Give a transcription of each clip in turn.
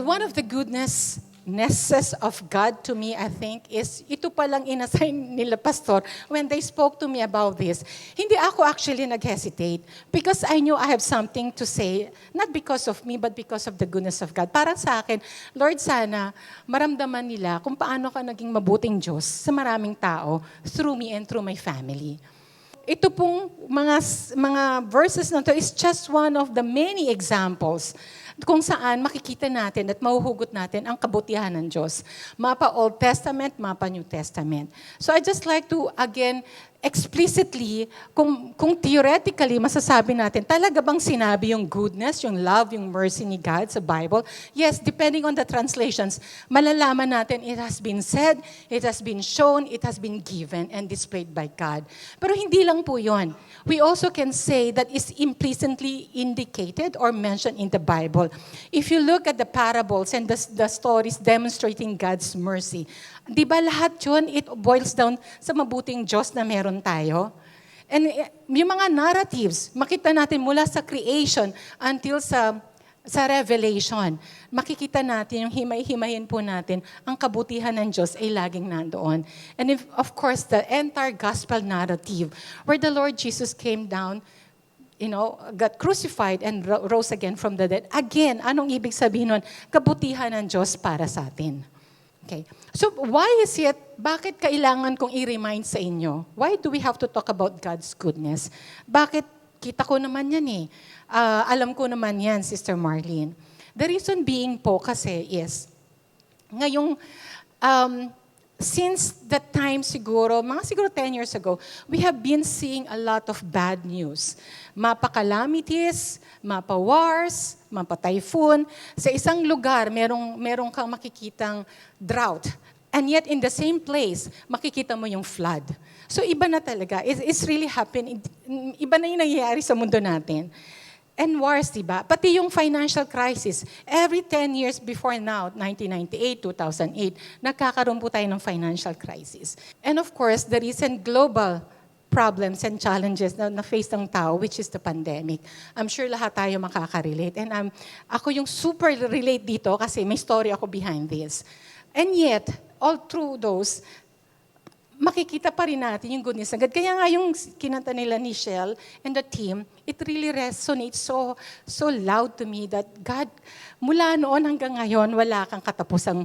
one of the goodnesses of God to me, I think, is ito palang inassign nila pastor when they spoke to me about this. Hindi ako actually nag-hesitate because I knew I have something to say, not because of me, but because of the goodness of God. Para sa akin, Lord, sana maramdaman nila kung paano ka naging mabuting Diyos sa maraming tao through me and through my family. Ito pong mga verses na to is just one of the many examples kung saan makikita natin at mahuhugot natin ang kabutihan ng Diyos. Mapa Old Testament, mapa New Testament. So I just like to, again, explicitly, kung theoretically, masasabi natin, talaga bang sinabi yung goodness, yung love, yung mercy ni God sa Bible? Yes, depending on the translations, malalaman natin it has been said, it has been shown, it has been given and displayed by God. Pero hindi lang po yun. We also can say that is implicitly indicated or mentioned in the Bible. If you look at the parables and the stories demonstrating God's mercy, di ba lahat yun, it boils down sa mabuting Diyos na meron tayo? And yung mga narratives, makita natin mula sa creation until sa Revelation, makikita natin yung himay-himayin po natin, ang kabutihan ng Diyos ay laging nandoon. And of course, the entire gospel narrative where the Lord Jesus came down, got crucified and rose again from the dead. Again, anong ibig sabihin nun? Kabutihan ng Diyos para sa atin. Okay. So why is it, bakit kailangan kong i-remind sa inyo? Why do we have to talk about God's goodness? Bakit kita ko naman yan eh? Alam ko naman yan, Sister Marlene. The reason being po kasi is, ngayong, since that time siguro 10 years ago, we have been seeing a lot of bad news. Mapa calamities, mapa wars, mapa typhoon. Sa isang lugar, merong kang makikitang drought. And yet in the same place, makikita mo yung flood. So iba na talaga. It's really happening. Iba na yung nangyayari sa mundo natin. And wars, diba? Pati yung financial crisis. Every 10 years before now, 1998, 2008, nagkakaroon po tayo ng financial crisis. And of course, the recent global problems and challenges na face ng tao, which is the pandemic. I'm sure lahat tayo makaka-relate. And ako yung super relate dito kasi may story ako behind this. And yet, all through those, makikita pa rin natin yung goodness ng God. Kaya nga yung kinanta nila ni Shell and the team, it really resonates so loud to me that God, mula noon hanggang ngayon, wala kang katapusang,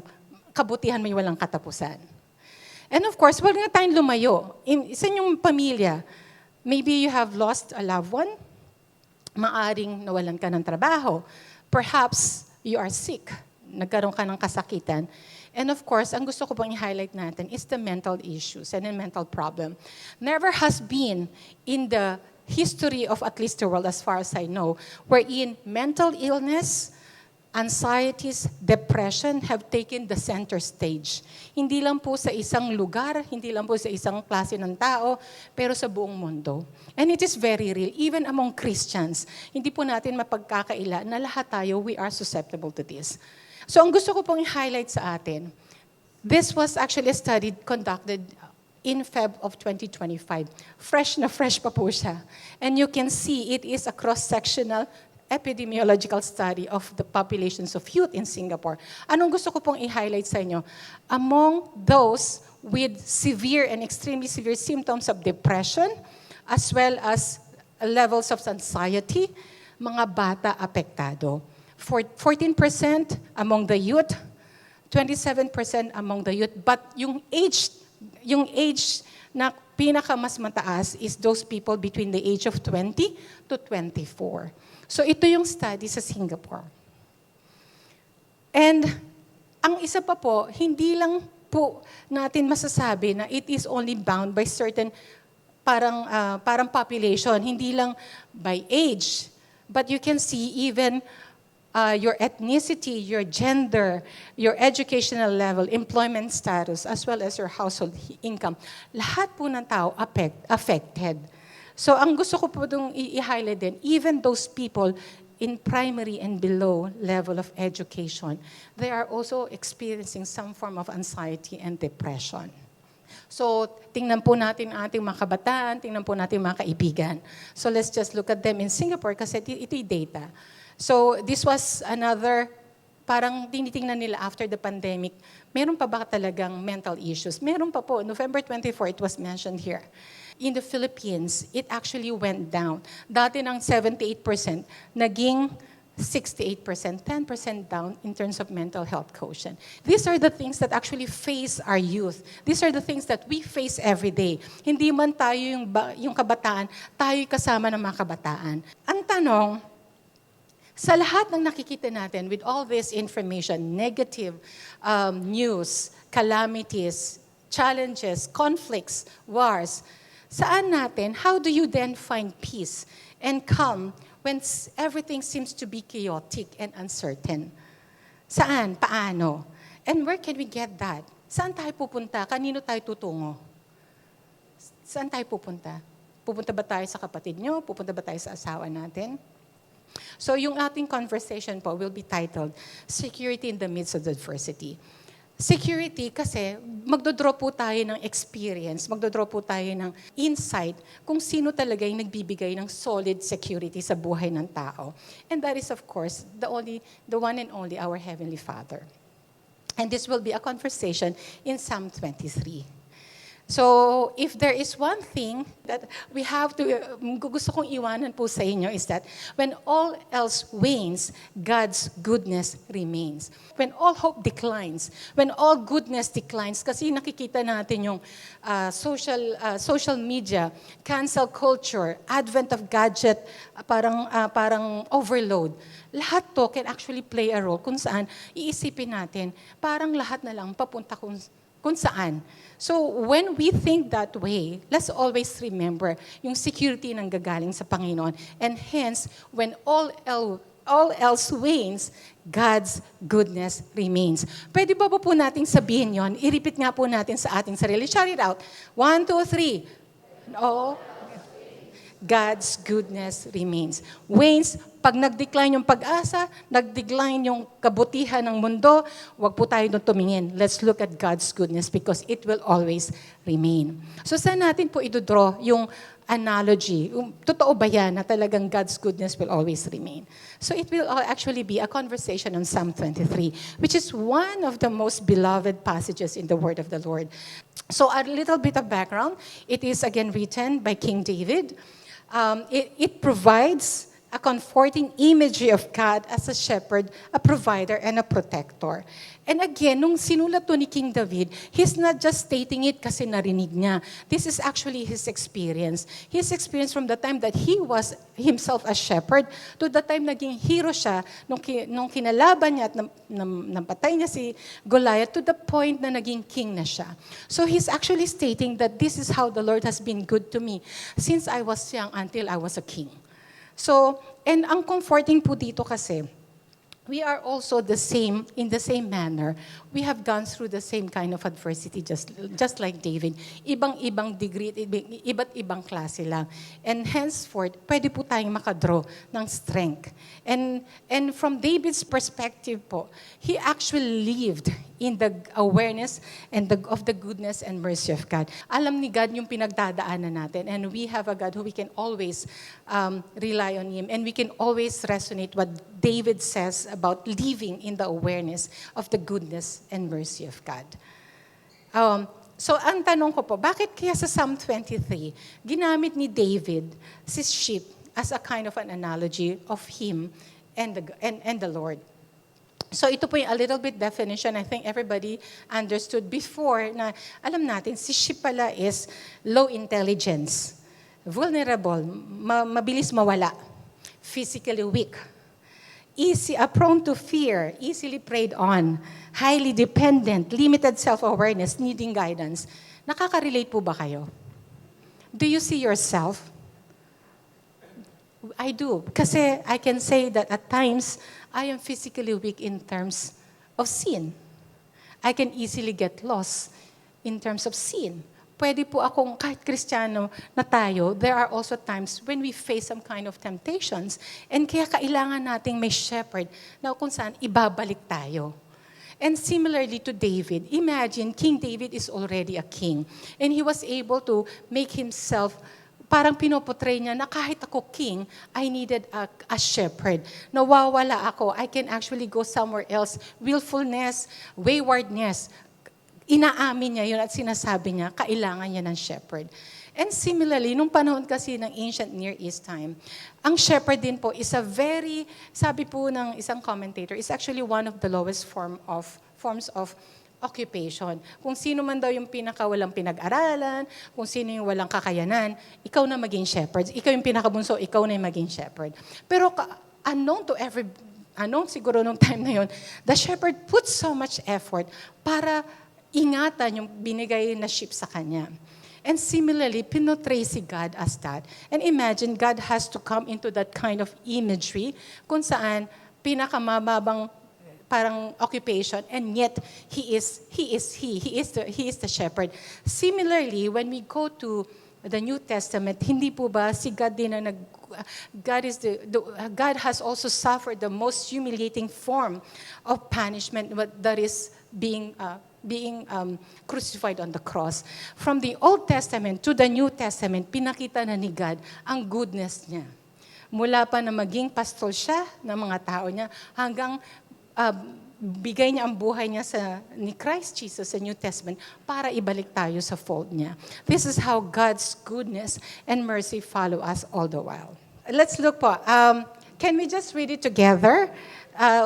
kabutihan may walang katapusan. And of course, wag nga tayong lumayo. Sa inyong pamilya, maybe you have lost a loved one, maaring nawalan ka ng trabaho, perhaps you are sick, nagkaroon ka ng kasakitan. And of course, ang gusto ko pang i-highlight natin is the mental issues and the mental problem. Never has been in the history of at least the world, as far as I know, wherein mental illness, anxieties, depression have taken the center stage. Hindi lang po sa isang lugar, hindi lang po sa isang klase ng tao, pero sa buong mundo. And it is very real, even among Christians. Hindi po natin mapagkakaila na lahat tayo, we are susceptible to this. So ang gusto ko pong i-highlight sa atin, this was actually a study conducted in Feb of 2025. Fresh na fresh pa po siya. And you can see it is a cross-sectional epidemiological study of the populations of youth in Singapore. Anong gusto ko pong i-highlight sa inyo? Among those with severe and extremely severe symptoms of depression, as well as levels of anxiety, mga bata apektado. 14% among the youth, 27% among the youth, but yung age na pinaka mas mataas is those people between the age of 20 to 24. So ito yung study sa Singapore. And ang isa pa po, hindi lang po natin masasabi na it is only bound by certain parang population, hindi lang by age, but you can see even your ethnicity, your gender, your educational level, employment status, as well as your household income. Lahat po ng tao affected. So ang gusto ko po itong i-highlight din, even those people in primary and below level of education, they are also experiencing some form of anxiety and depression. So tingnan po natin ang ating mga kabataan, tingnan po natin mga kaibigan. So let's just look at them in Singapore kasi ito'y data. So this was another parang tinitingnan nila after the pandemic, meron pa ba talagang mental issues? Meron pa po. November 24, it was mentioned here. In the Philippines, it actually went down. Dati ng 78%, naging 68%, 10% down in terms of mental health quotient. These are the things that actually face our youth. These are the things that we face every day. Hindi man tayo yung kabataan, tayo'y kasama ng mga kabataan. Ang tanong, sa lahat ng nakikita natin with all this information, negative news, calamities, challenges, conflicts, wars, saan natin, how do you then find peace and calm when everything seems to be chaotic and uncertain? Saan? Paano? And where can we get that? Saan tayo pupunta? Kanino tayo tutungo? Saan tayo pupunta? Pupunta ba tayo sa kapatid nyo? Pupunta ba tayo sa asawa natin? So yung ating conversation po will be titled, Security in the Midst of Adversity. Security kasi magdodraw po tayo ng experience, magdodraw po tayo ng insight kung sino talaga yung nagbibigay ng solid security sa buhay ng tao. And that is of course the one and only our Heavenly Father. And this will be a conversation in Psalm 23. So, if there is one thing that we have to, gusto kong iwanan po sa inyo is that when all else wanes, God's goodness remains. When all hope declines, when all goodness declines, kasi nakikita natin yung social media, cancel culture, advent of gadget, parang overload. Lahat to can actually play a role kung saan iisipin natin, parang lahat na lang papunta kung saan. So when we think that way, let's always remember yung security nang gagaling sa Panginoon. And hence, when all else wanes, God's goodness remains. Pwede ba po nating sabihin yon? I-repeat nga po natin sa ating sarili. Shout it out. 1, 2, 3. Oo. God's goodness remains. Wanes, pag nag-decline yung pag-asa, nag-decline yung kabutihan ng mundo, wag po tayo doon tumingin. Let's look at God's goodness because it will always remain. So saan natin po idodraw yung analogy? Totoo ba yan na talagang God's goodness will always remain? So it will actually be a conversation on Psalm 23, which is one of the most beloved passages in the Word of the Lord. So a little bit of background. It is again written by King David. It provides a comforting imagery of God as a shepherd, a provider, and a protector. And again, nung sinulat to ni King David, he's not just stating it kasi narinig niya. This is actually his experience. His experience from the time that he was himself a shepherd to the time naging hero siya nung kinalaban niya at nampatay niya si Goliath to the point na naging king na siya. So he's actually stating that this is how the Lord has been good to me since I was young until I was a king. So, and ang comforting po dito kasi, we are also in the same manner. We have gone through the same kind of adversity just like David. Ibang-ibang degree, iba't ibang klase lang. And henceforth, pwede po tayong makadraw ng strength. And from David's perspective po, he actually lived in the awareness of the goodness and mercy of God. Alam ni God yung pinagdadaanan natin, and we have a God who we can always rely on Him, and we can always resonate what David says about living in the awareness of the goodness and mercy of God. So ang tanong ko po, bakit kaya sa Psalm 23, ginamit ni David si sheep as a kind of an analogy of him and the Lord? So ito po yung a little bit definition. I think everybody understood before na alam natin, si sheep pala is low intelligence, vulnerable, mabilis mawala, physically weak, prone to fear, easily preyed on, highly dependent, limited self-awareness, needing guidance. Nakaka-relate po ba kayo? Do you see yourself? I do. Kasi I can say that at times, I am physically weak in terms of sin. I can easily get lost in terms of sin. Pwede po akong, kahit Kristiyano na tayo, there are also times when we face some kind of temptations. And kaya kailangan nating may shepherd na kung saan ibabalik tayo. And similarly to David, imagine King David is already a king. And he was able to make himself parang pinopotray niya na kahit ako king, I needed a shepherd. Nawawala ako. I can actually go somewhere else. Willfulness, waywardness. Inaamin niya yun at sinasabi niya, kailangan niya ng shepherd. And similarly, nung panahon kasi ng ancient Near East time, ang shepherd din po is a very, sabi po ng isang commentator, is actually one of the lowest forms of occupation. Kung sino man daw yung pinakawalang pinag-aralan, kung sino yung walang kakayanan, ikaw na maging shepherd. Ikaw yung pinakabunso, ikaw na yung maging shepherd. Pero unknown siguro nung time na yun, the shepherd put so much effort para ingatan yung binigay na sheep sa kanya. And similarly, pinotray si God as that. And imagine, God has to come into that kind of imagery kung saan pinakamababang parang occupation, and yet He is the shepherd. Similarly, when we go to the New Testament, hindi po ba si God din ang God has also suffered the most humiliating form of punishment that is being crucified on the cross. From the Old Testament to the New Testament, pinakita na ni God ang goodness niya. Mula pa na maging pastol siya ng mga tao niya, hanggang bigay niya ang buhay niya ni Christ Jesus sa New Testament para ibalik tayo sa fold niya. This is how God's goodness and mercy follow us all the while. Let's look po. Can we just read it together?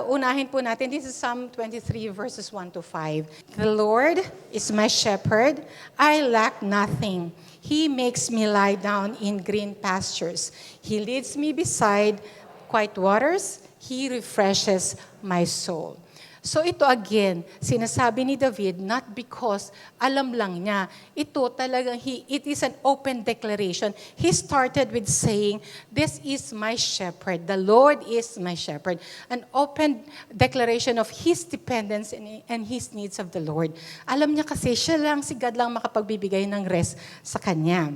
Unahin po natin. This is Psalm 23 verses 1 to 5. The Lord is my shepherd. I lack nothing. He makes me lie down in green pastures. He leads me beside quiet waters. He refreshes my soul. So ito again, sinasabi ni David, not because alam lang niya. Ito talagang it is an open declaration. He started with saying, this is my shepherd. The Lord is my shepherd. An open declaration of his dependence and his needs of the Lord. Alam niya kasi, si God lang makapagbibigay ng rest sa kanya.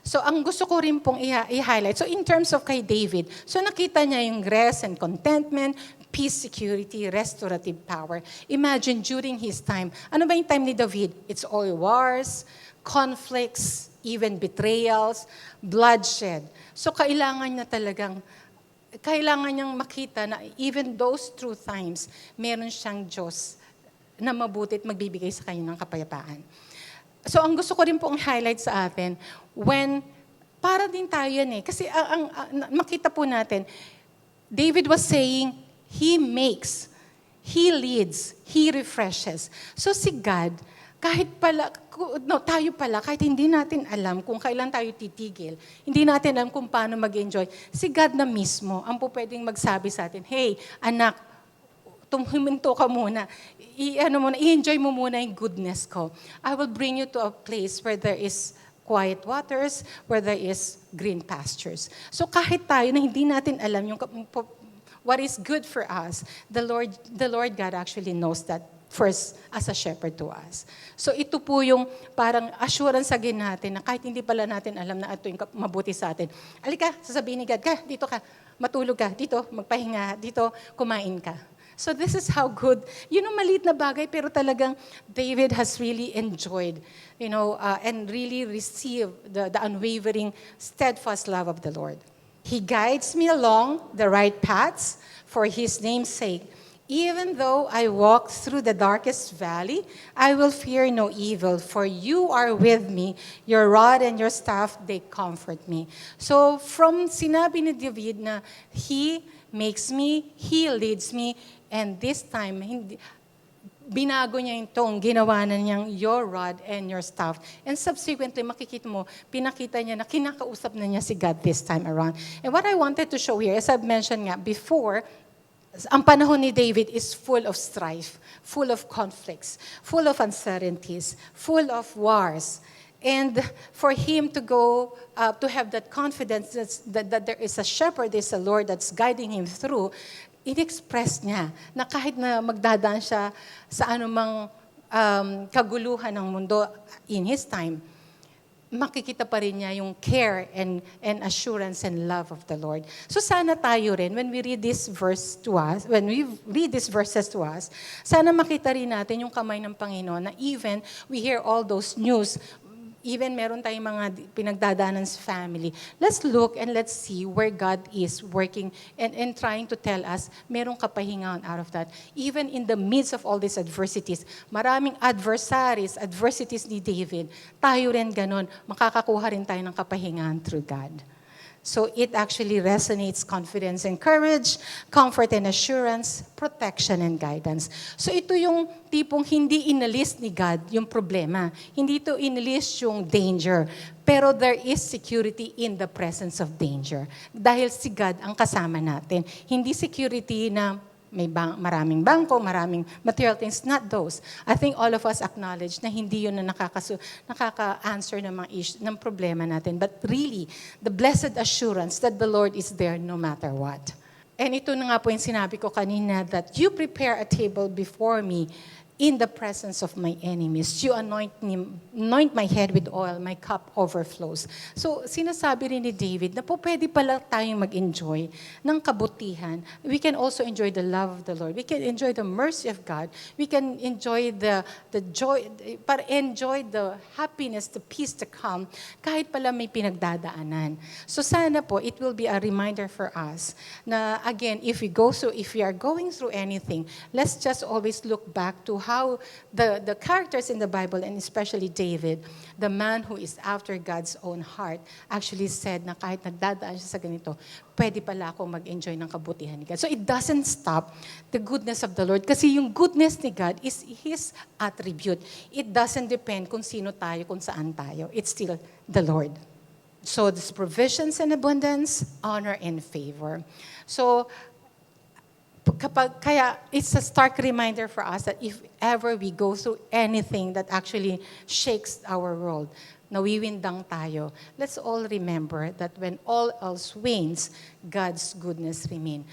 So, ang gusto ko rin pong i-highlight. So, in terms of kay David, so nakita niya yung rest and contentment, peace, security, restorative power. Imagine during his time. Ano ba yung time ni David? It's all wars, conflicts, even betrayals, bloodshed. So, kailangan niyang makita na even those true times, meron siyang Diyos na mabuti at magbibigay sa kanya ng kapayapaan. So, ang gusto ko rin pong highlight sa atin, para din tayo yan eh. Kasi makita po natin, David was saying, He makes, He leads, He refreshes. So si God, tayo pala, kahit hindi natin alam kung kailan tayo titigil, hindi natin alam kung paano mag-enjoy, si God na mismo ang po pwedeng magsabi sa atin, hey, anak, huminto ka muna. I-enjoy mo muna yung goodness ko. I will bring you to a place where there is quiet waters, where there is green pastures. So kahit tayo na hindi natin alam yung what is good for us, the Lord God actually knows that first as a shepherd to us. So ito po yung parang assurance sa natin na kahit hindi pala natin alam na ito yung mabuti sa atin. Alika, sasabihin ni God, dito ka, matulog ka, dito, magpahinga, dito, kumain ka. So this is how good, maliit na bagay, pero talagang David has really enjoyed, and really received the unwavering, steadfast love of the Lord. He guides me along the right paths for His name's sake. Even though I walk through the darkest valley, I will fear no evil, for you are with me. Your rod and your staff, they comfort me. So from sinabi ni David na He makes me, He leads me, and this time, binago niya yung tong, ginawa na niyang your rod and your staff. And subsequently, makikita mo, pinakita niya na kinakausap na niya si God this time around. And what I wanted to show here, as I've mentioned nga before, ang panahon ni David is full of strife, full of conflicts, full of uncertainties, full of wars. And for him to go, to have that confidence that there is a shepherd, there's a Lord that's guiding him through, in-express niya na kahit na magdadaan siya sa anumang kaguluhan ng mundo in his time, makikita pa rin niya yung care and assurance and love of the Lord. So sana tayo rin, when we read this verses to us, sana makita rin natin yung kamay ng Panginoon na even we hear all those news, even meron tayong mga pinagdadaanan sa family, let's look and let's see where God is working and trying to tell us, merong kapahingahan out of that. Even in the midst of all these adversities, maraming adversities ni David, tayo rin ganun, makakakuha rin tayo ng kapahingahan through God. So it actually resonates confidence and courage, comfort and assurance, protection and guidance. So ito yung tipong hindi inalis ni God yung problema. Hindi ito inalis yung danger. Pero there is security in the presence of danger. Dahil si God ang kasama natin. Hindi security na may maraming bangko, maraming material things, not those. I think all of us acknowledge na hindi yun na nakaka-answer ng mga ng problema natin. But really, the blessed assurance that the Lord is there no matter what. And ito na nga po yung sinabi ko kanina, that you prepare a table before me in the presence of my enemies. You anoint my head with oil, my cup overflows. So, sinasabi rin ni David na po pwede pala tayong mag-enjoy ng kabutihan. We can also enjoy the love of the Lord. We can enjoy the mercy of God. We can enjoy the joy, para enjoy the happiness, the peace to come, kahit pala may pinagdadaanan. So, sana po, it will be a reminder for us na, again, if we are going through anything, let's just always look back to how the characters in the Bible, and especially David, the man who is after God's own heart, actually said na kahit nagdadaan siya sa ganito, pwede pala akong mag-enjoy ng kabutihan ni God. So it doesn't stop the goodness of the Lord. Kasi yung goodness ni God is His attribute. It doesn't depend kung sino tayo, kung saan tayo. It's still the Lord. So there's provisions and abundance, honor and favor. So, kaya it's a stark reminder for us that if ever we go through anything that actually shakes our world, nawiwindang tayo, let's all remember that when all else wanes, God's goodness remain.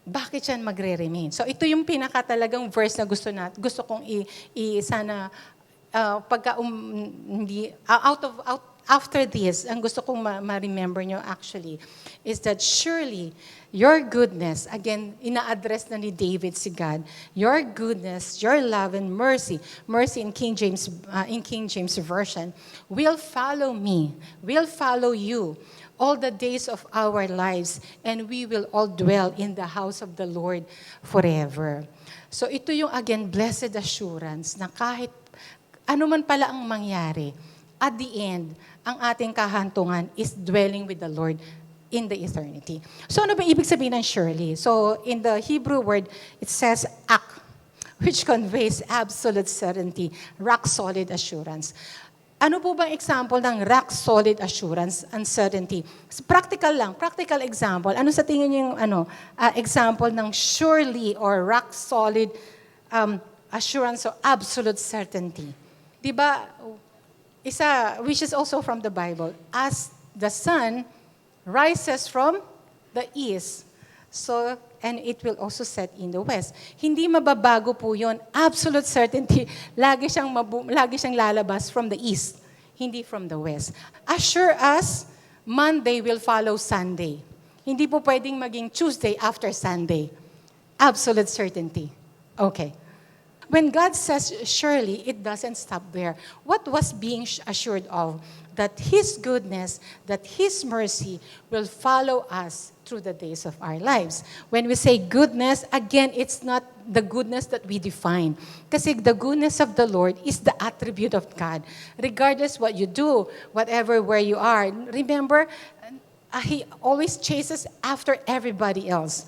Bakit yan magre-remain? So ito yung pinaka-talagang verse na gusto kong sana after this, ang gusto kong ma-remember nyo actually is that surely your goodness, again, ina-address na ni David si God, your goodness, your love and mercy in King James Version, will follow me, will follow you all the days of our lives, and we will all dwell in the house of the Lord forever. So ito yung, again, blessed assurance na kahit ano man pala ang mangyari, at the end, ang ating kahantungan is dwelling with the Lord in the eternity. So ano ba ibig sabihin ng surely? So in the Hebrew word, it says ak, which conveys absolute certainty, rock-solid assurance. Ano po bang example ng rock-solid assurance and certainty? Practical lang, practical example. Ano sa tingin niyo yung example ng surely or rock-solid assurance or absolute certainty? Diba, which is also from the Bible, as the sun rises from the east, so, and it will also set in the west. Hindi mababago po yun. Absolute certainty, lagi siyang lalabas from the east, hindi from the west. Assure us, Monday will follow Sunday. Hindi po pwedeng maging Tuesday after Sunday. Absolute certainty. Okay. When God says surely, it doesn't stop there. What was being assured of? That His goodness, that His mercy will follow us through the days of our lives. When we say goodness, again, it's not the goodness that we define. Kasi the goodness of the Lord is the attribute of God. Regardless what you do, whatever where you are, remember, He always chases after everybody else.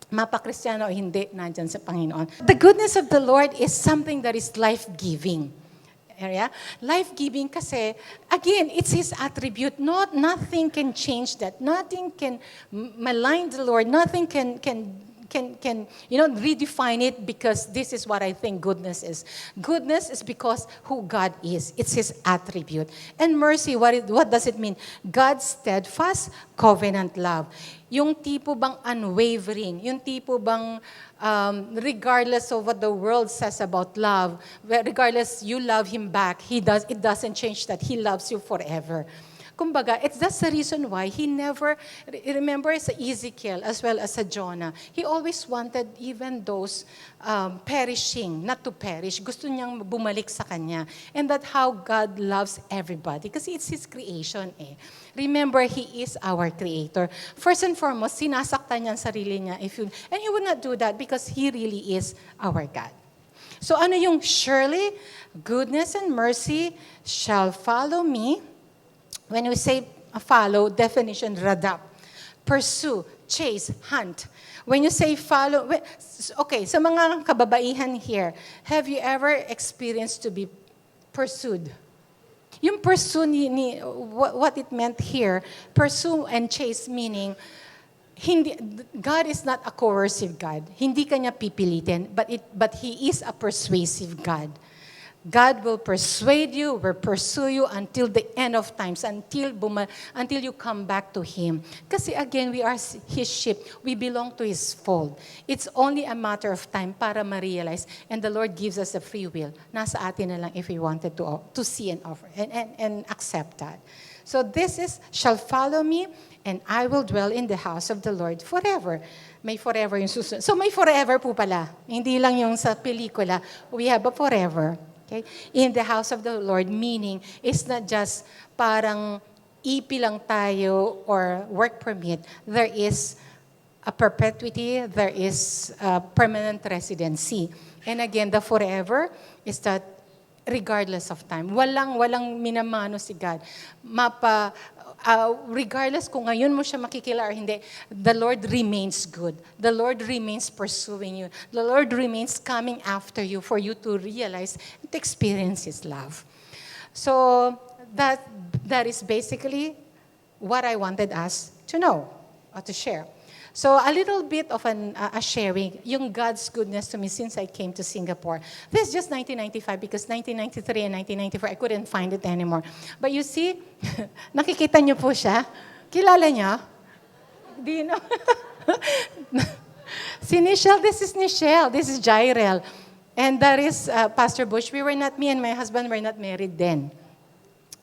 Mapa-Kristiyano o hindi, nandyan sa Panginoon. The goodness of the Lord is something that is life-giving. Life-giving kasi, again, it's His attribute. Nothing can change that. Nothing can malign the Lord. Nothing can redefine it because this is what I think goodness is. Goodness is because who God is. It's His attribute. And mercy, what does it mean? God's steadfast covenant love. Yung tipo bang unwavering, yung tipo bang regardless of what the world says about love, regardless you love Him back, it doesn't change that. He loves you forever. Kumbaga, that's the reason why he never, remember sa Ezekiel as well as sa Jonah, he always wanted even those perishing, not to perish. Gusto niyang bumalik sa kanya. And that's how God loves everybody. Kasi it's His creation eh. Remember, He is our Creator. First and foremost, sinasaktan niya ang sarili niya. And He would not do that because He really is our God. So ano yung surely, goodness and mercy shall follow me. When we say follow, definition, radap. Pursue, chase, hunt. When you say follow, okay, sa mga kababaihan here, have you ever experienced to be pursued? Yung pursue, what it meant here, pursue and chase meaning, God is not a coercive God. Hindi kanya pipilitin, but He is a persuasive God. God will persuade you, will pursue you until the end of times, until you come back to Him. Kasi again, we are His sheep. We belong to His fold. It's only a matter of time para ma-realize, and the Lord gives us a free will. Nasa atin na lang if we wanted to see and offer and accept that. So this is, shall follow me, and I will dwell in the house of the Lord forever. May forever yung susunod. So may forever po pala. Hindi lang yung sa pelikula. We have a forever. Okay? In the house of the Lord, meaning it's not just parang EP lang tayo or work permit. There is a perpetuity, there is a permanent residency. And again, the forever is that regardless of time. Walang minamano si God. Regardless kung ngayon mo siya makikilala or hindi, the Lord remains good. The Lord remains pursuing you. The Lord remains coming after you for you to realize and to experience His love. So that is basically what I wanted us to know or to share. So a little bit of a sharing, yung God's goodness to me since I came to Singapore. This is just 1995 because 1993 and 1994, I couldn't find it anymore. But you see, nakikita niyo po siya? Kilala niya? Do you know? Si Nichelle, this is Nichelle. This is Jairel. And that is Pastor Bush. Me and my husband were not married then.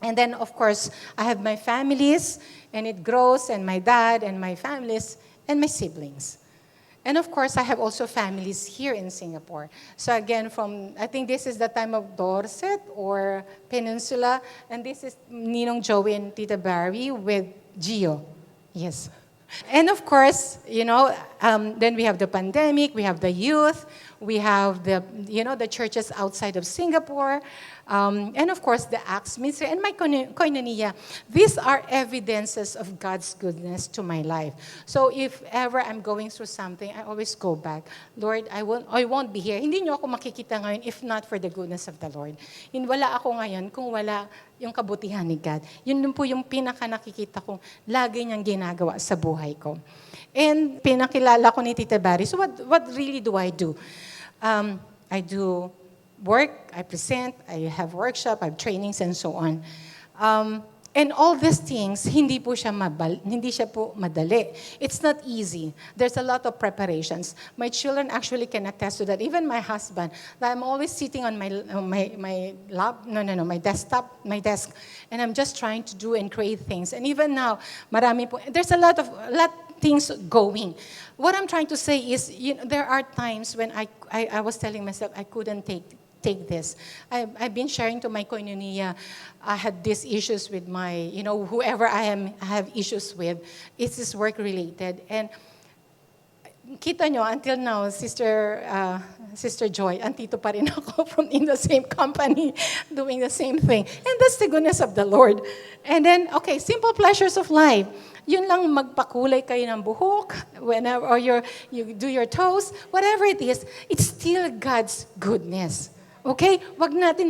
And then, of course, I have my families, and it grows, and my dad and my families, and my siblings. And of course, I have also families here in Singapore. So again, I think this is the time of Dorset or Peninsula, and this is Ninong Joey and Tita Barry with Gio. Yes. And of course, then we have the pandemic, we have the youth, we have the churches outside of Singapore, and of course the Acts ministry and my koinonia. These are evidences of God's goodness to my life. So if ever I'm going through something, I always go back. Lord, I won't be here. Hindi niyo ako makikita ngayon if not for the goodness of the Lord. Wala ako ngayon kung wala yung kabutihan ni God. Yun po yung pinaka nakikita kong lagi niyang ginagawa sa buhay ko. And pinakilala ko ni Tita Barry. So what really do? I do work, I present, I have workshop, I have trainings, and so on. And all these things, hindi siya po madali. It's not easy. There's a lot of preparations. My children actually can attest to that. Even my husband, that I'm always sitting on my desk, and I'm just trying to do and create things. And even now, there's a lot things going. What I'm trying to say is, there are times when I was telling myself I couldn't take this. I've been sharing to my koinonia. I had these issues with my, whoever I have issues with. It's this work related. And kita nyo, until now, Sister Joy, andito pa rin ako in the same company, doing the same thing. And that's the goodness of the Lord. And then, okay, simple pleasures of life. Yun lang, magpakulay kayo ng buhok, whenever, or you do your toes, whatever it is, it's still God's goodness. Okay? Wag natin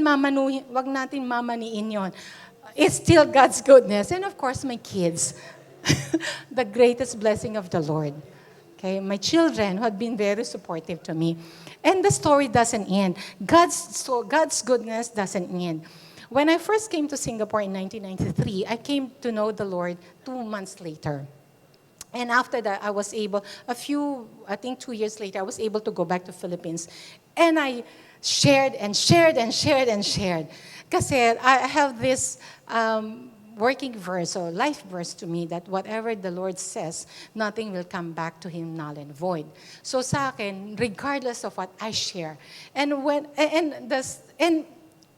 mamaniin yon. It's still God's goodness. And of course, my kids. The greatest blessing of the Lord. Okay? My children who have been very supportive to me. And the story doesn't end. God's goodness doesn't end. When I first came to Singapore in 1993, I came to know the Lord 2 months later. And after that, I was able, 2 years later, I was able to go back to Philippines. And I shared and shared and shared and shared. Kasi I have this working verse or life verse to me that whatever the Lord says, nothing will come back to Him null and void. So sa akin, regardless of what I share, and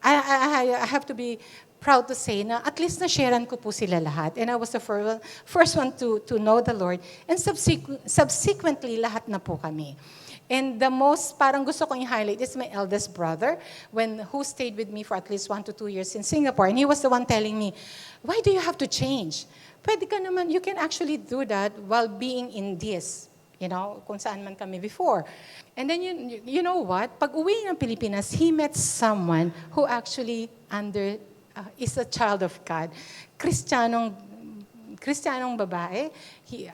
I have to be proud to say na at least na-sharean ko po sila lahat. And I was the first one to know the Lord. And subsequently, lahat na po kami. And the most, parang gusto kong i-highlight is my eldest brother, who stayed with me for at least 1 to 2 years in Singapore. And he was the one telling me, why do you have to change? Pwede ka naman, you can actually do that while being in this, kung saan man kami before. And then, you know what? Pag uwi ng Pilipinas, he met someone who actually is a child of God. Kristiyanong babae. He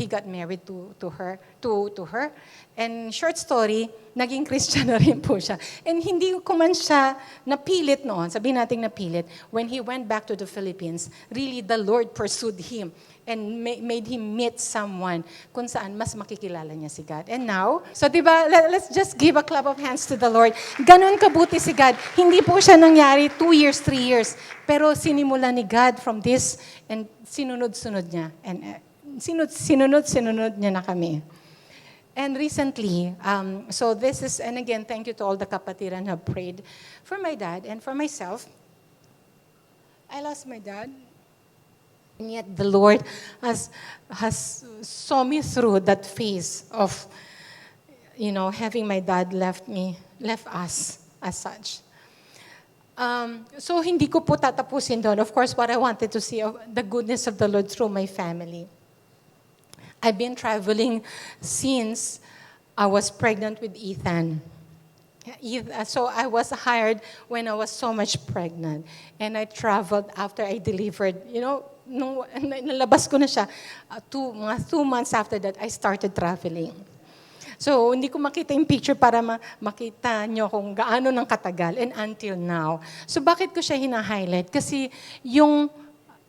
got married to her. And short story, naging Christian na rin po siya. And hindi ko man siya napilit noon, sabihin natin napilit, when he went back to the Philippines, really the Lord pursued him and made him meet someone kung saan mas makikilala niya si God. And now, so diba, let's just give a clap of hands to the Lord. Ganon kabuti si God. Hindi po siya nangyari 2 years, 3 years. Pero sinimula ni God from this and sinunod-sunod niya. And sinunod niya na kami. And recently, so this is, and again, thank you to all the kapatiran who have prayed for my dad and for myself. I lost my dad. And yet the Lord has saw me through that phase of, having my dad left us as such. So hindi ko po tatapusin doon. Of course, what I wanted to see of the goodness of the Lord through my family. I've been traveling since I was pregnant with Ethan. So I was hired when I was so much pregnant. And I traveled after I delivered. Nung nalabas ko na siya, 2 months after that, I started traveling. So, hindi ko makita yung picture para makita nyo kung gaano ng katagal and until now. So, bakit ko siya hina-highlight? Kasi yung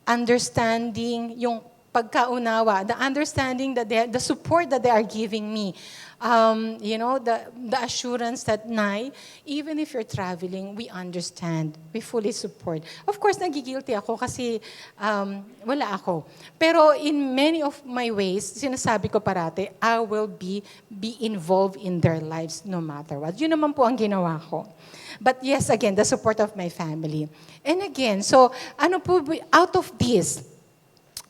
understanding, yung pagkaunawa, the understanding that the support that they are giving me, the assurance that, Nay, even if you're traveling, we understand, we fully support. Of course, nagigilty ako kasi wala ako. Pero in many of my ways, sinasabi ko parate, I will be involved in their lives no matter what. Yun naman po ang ginawa ko. But yes, again, the support of my family. And again, so out of this,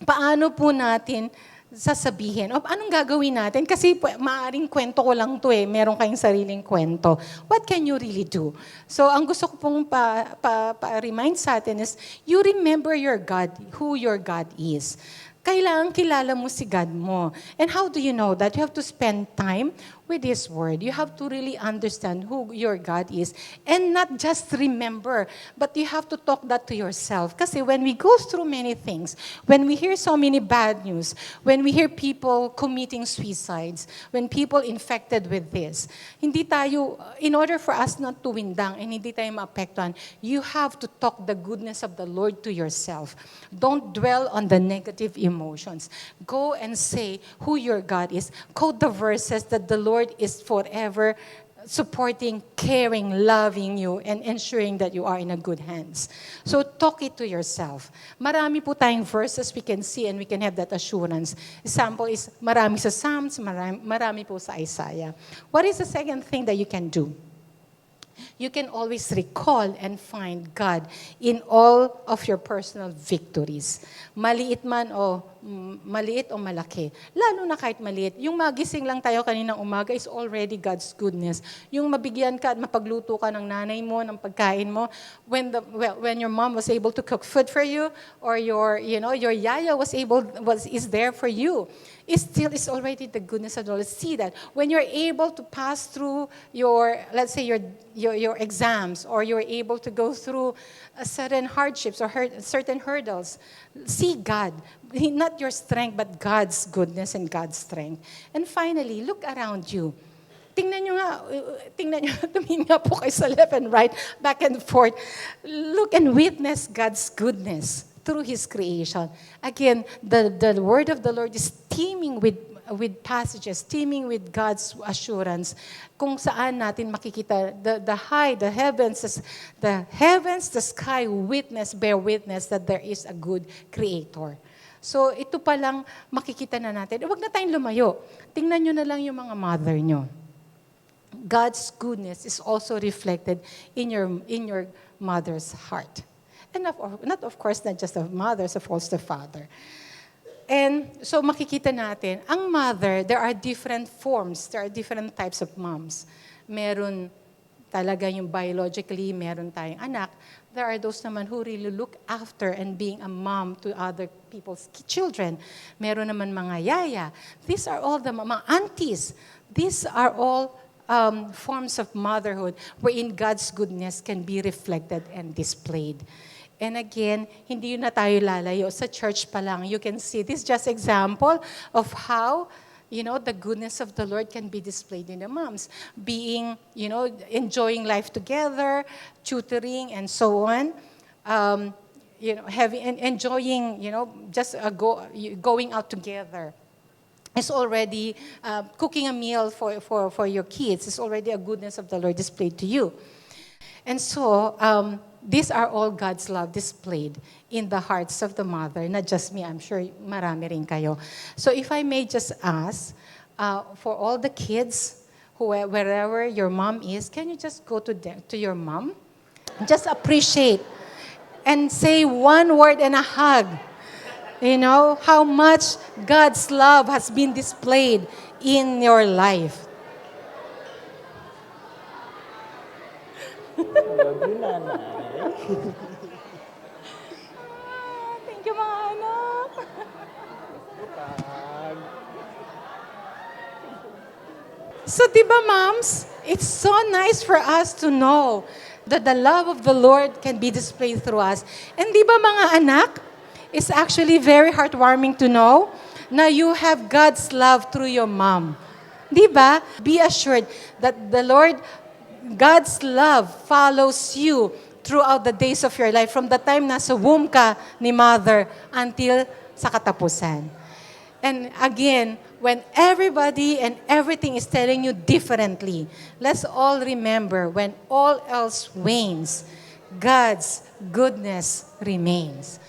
paano po natin sasabihin? O anong gagawin natin? Kasi maaaring kwento ko lang to meron kayong sariling kwento. What can you really do? So ang gusto ko pong pa-remind sa atin is, you remember your God, who your God is. Kailangan kilala mo si God mo. And how do you know that? You have to spend time with His Word. You have to really understand who your God is. And not just remember, but you have to talk that to yourself. Kasi when we go through many things, when we hear so many bad news, when we hear people committing suicides, when people infected with this, hindi tayo, in order for us not to windang and hindi tayo maapektuhan, you have to talk the goodness of the Lord to yourself. Don't dwell on the negative emotions. Go and say who your God is. Quote the verses that the Lord is forever supporting, caring, loving you, and ensuring that you are in a good hands. So talk it to yourself. Marami po tayong verses we can see and we can have that assurance. Example is marami sa Psalms, marami po sa Isaiah. What is the second thing that you can do? You can always recall and find God in all of your personal victories. Maliit o malaki. Lalo na kahit maliit. Yung magising lang tayo kaninang umaga is already God's goodness. Yung mabigyan ka at mapagluto ka ng nanay mo, ng pagkain mo, when your mom was able to cook food for you, or your yaya is there for you, it still is already the goodness of the Lord. See that when you're able to pass through your exams, or you're able to go through certain hardships or certain hurdles, see God. Not your strength, but God's goodness and God's strength. And finally, look around you. Tingnan nyo, tumingin nga po kayo sa left and right, back and forth. Look and witness God's goodness through His creation. Again, the word of the Lord is teeming with with passages, teeming with God's assurance, kung saan natin makikita the heavens, the sky bear witness that there is a good Creator. So ito pa lang makikita na natin. Huwag na tayong lumayo. Tingnan nyo na lang yung mga mother nyo. God's goodness is also reflected in your mother's heart. And not just of mothers, of course the father. And so makikita natin, ang mother, there are different forms, there are different types of moms. Meron talaga yung biologically, meron tayong anak. There are those naman who really look after and being a mom to other people's children. Meron naman mga yaya. These are all the mga aunties. These are all forms of motherhood wherein God's goodness can be reflected and displayed. And again, hindi yun na tayo lalayo. Sa church pa lang, you can see this just example of how, the goodness of the Lord can be displayed in the moms. Being, enjoying life together, tutoring, and so on. Enjoying, going out together. It's already cooking a meal for your kids. It's already a goodness of the Lord displayed to you. And so, these are all God's love displayed in the hearts of the mother, not just me. I'm sure marami rin kayo. So if I may just ask, for all the kids, wherever your mom is, can you just go to your mom? Just appreciate and say one word and a hug. How much God's love has been displayed in your life. Love you, nanay. Thank you, mga anak. So, di ba, moms, it's so nice for us to know that the love of the Lord can be displayed through us. And di ba, mga anak, it's actually very heartwarming to know na you have God's love through your mom. Di ba? Be assured that the Lord, God's love follows you throughout the days of your life, from the time nasa womb ka ni mother until sa katapusan. And again, when everybody and everything is telling you differently, let's all remember, when all else wanes, God's goodness remains.